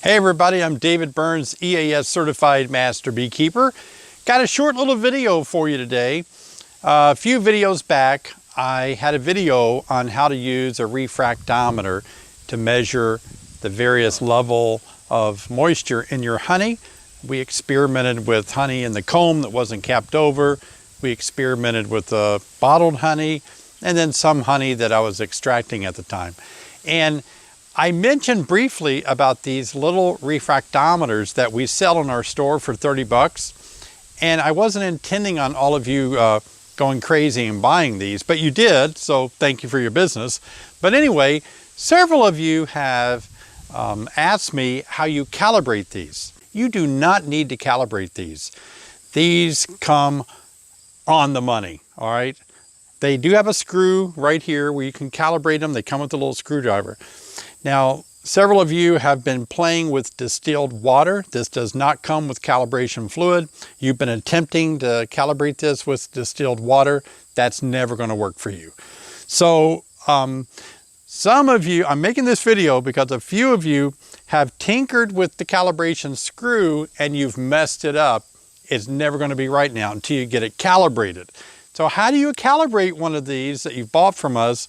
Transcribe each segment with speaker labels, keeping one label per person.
Speaker 1: Hey everybody, I'm David Burns, EAS Certified Master Beekeeper. Got a short little video for you today. A few videos back, I had a video on how to use a refractometer to measure the various level of moisture in your honey. We experimented with honey in the comb that wasn't capped over. We experimented with bottled honey, and then some honey that I was extracting at the time. And I mentioned briefly about these little refractometers that we sell in our store for 30 bucks. And I wasn't intending on all of you going crazy and buying these, but you did, so thank you for your business. But anyway, several of you have asked me how you calibrate these. You do not need to calibrate these. These come on the money, all right? They do have a screw right here where you can calibrate them. They come with a little screwdriver. Now, several of you have been playing with distilled water. This does not come with calibration fluid. You've been attempting to calibrate this with distilled water. That's never going to work for you. So some of you, I'm making this video because a few of you have tinkered with the calibration screw and you've messed it up. It's never going to be right now until you get it calibrated. So how do you calibrate one of these that you've bought from us?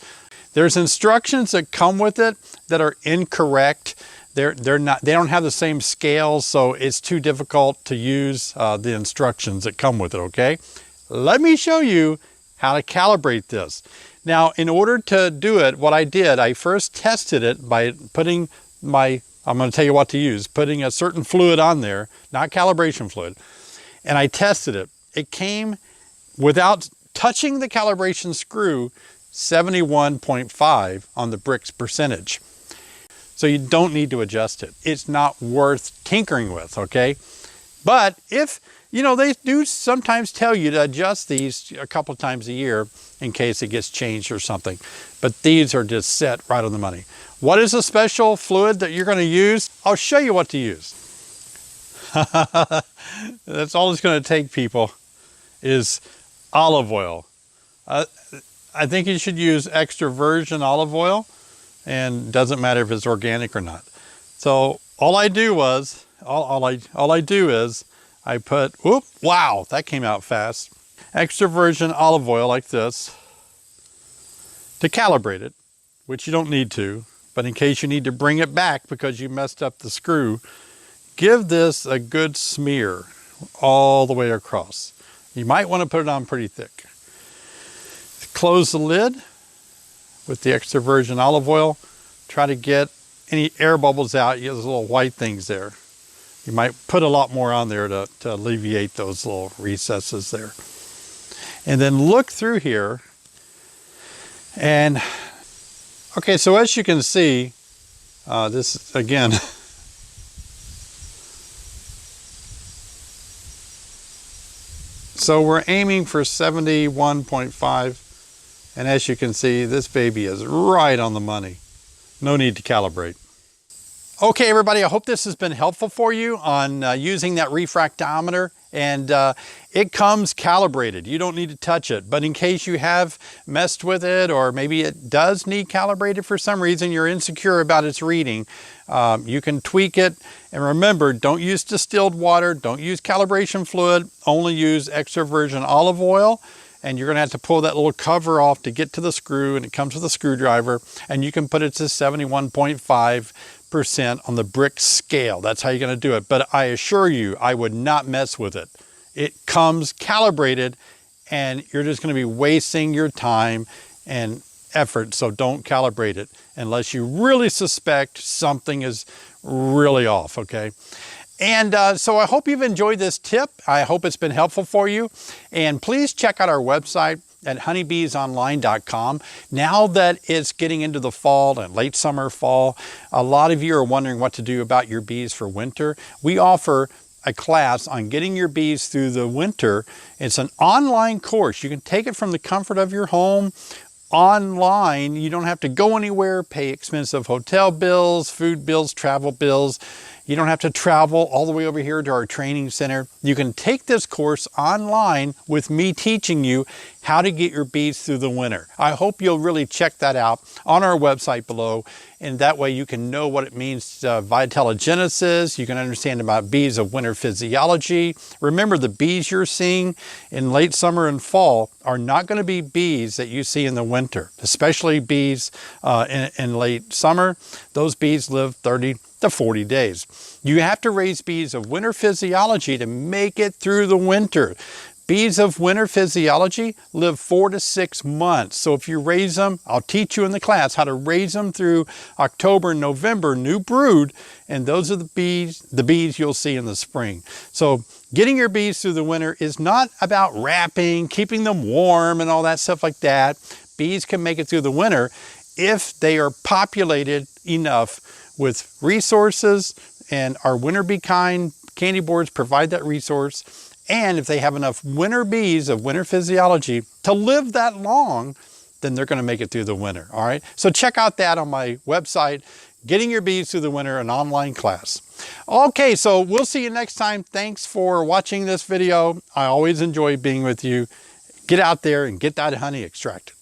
Speaker 1: There's instructions that come with it that are incorrect. They don't have the same scale, so it's too difficult to use the instructions that come with it, okay? Let me show you how to calibrate this. Now, in order to do it, what I did, I first tested it by putting I'm going to tell you what to use, putting a certain fluid on there, not calibration fluid, and I tested it. It came without touching the calibration screw, 71.5 on the bricks percentage. So you don't need to adjust it. It's not worth tinkering with, okay? But if, you know, they do sometimes tell you to adjust these a couple of times a year in case it gets changed or something. But these are just set right on the money. What is the special fluid that you're going to use? I'll show you what to use. That's all it's going to take, people, is olive oil. I think you should use extra virgin olive oil, and doesn't matter if it's organic or not. So all I do is I put, whoop, wow, that came out fast. Extra virgin olive oil like this to calibrate it, which you don't need to, but in case you need to bring it back because you messed up the screw, give this a good smear all the way across. You might want to put it on pretty thick. Close the lid with the extra virgin olive oil. Try to get any air bubbles out. You get those little white things there. You might put a lot more on there to alleviate those little recesses there. And then look through here. And okay, so as you can see, this again, so we're aiming for 71.5. And as you can see, this baby is right on the money. No need to calibrate. Okay, everybody, I hope this has been helpful for you on using that refractometer. And it comes calibrated. You don't need to touch it. But in case you have messed with it, or maybe it does need calibrated for some reason, you're insecure about its reading, you can tweak it. And remember, don't use distilled water, don't use calibration fluid, only use extra virgin olive oil. And you're going to have to pull that little cover off to get to the screw, and it comes with a screwdriver, and you can put it to 71.5% on the brick scale. That's how you're going to do it. But I assure you, I would not mess with it. It comes calibrated, and you're just going to be wasting your time and effort. So don't calibrate it unless you really suspect something is really off, okay? And so I hope you've enjoyed this tip. I hope it's been helpful for you. And please check out our website at honeybeesonline.com. Now that it's getting into the fall and late summer, fall, a lot of you are wondering what to do about your bees for winter. We offer a class on getting your bees through the winter. It's an online course. You can take it from the comfort of your home. Online, you don't have to go anywhere, pay expensive hotel bills, food bills, travel bills. You don't have to travel all the way over here to our training center. You can take this course online with me teaching you how to get your bees through the winter. I hope you'll really check that out on our website below, and that way you can know what it means to vitellogenesis. You can understand about bees of winter physiology. Remember, the bees you're seeing in late summer and fall are not going to be bees that you see in the winter, especially bees in late summer. Those bees live 30 to 40 days. You have to raise bees of winter physiology to make it through the winter. Bees of winter physiology live 4 to 6 months. So if you raise them, I'll teach you in the class how to raise them through October and November, new brood, and those are the bees you'll see in the spring. So getting your bees through the winter is not about wrapping, keeping them warm and all that stuff like that. Bees can make it through the winter if they are populated enough with resources, and our winter bee kind candy boards provide that resource. And if they have enough winter bees of winter physiology to live that long, then they're going to make it through the winter. All right. So check out that on my website, Getting Your Bees Through the Winter, an online class. Okay, so we'll see you next time. Thanks for watching this video. I always enjoy being with you. Get out there and get that honey extracted.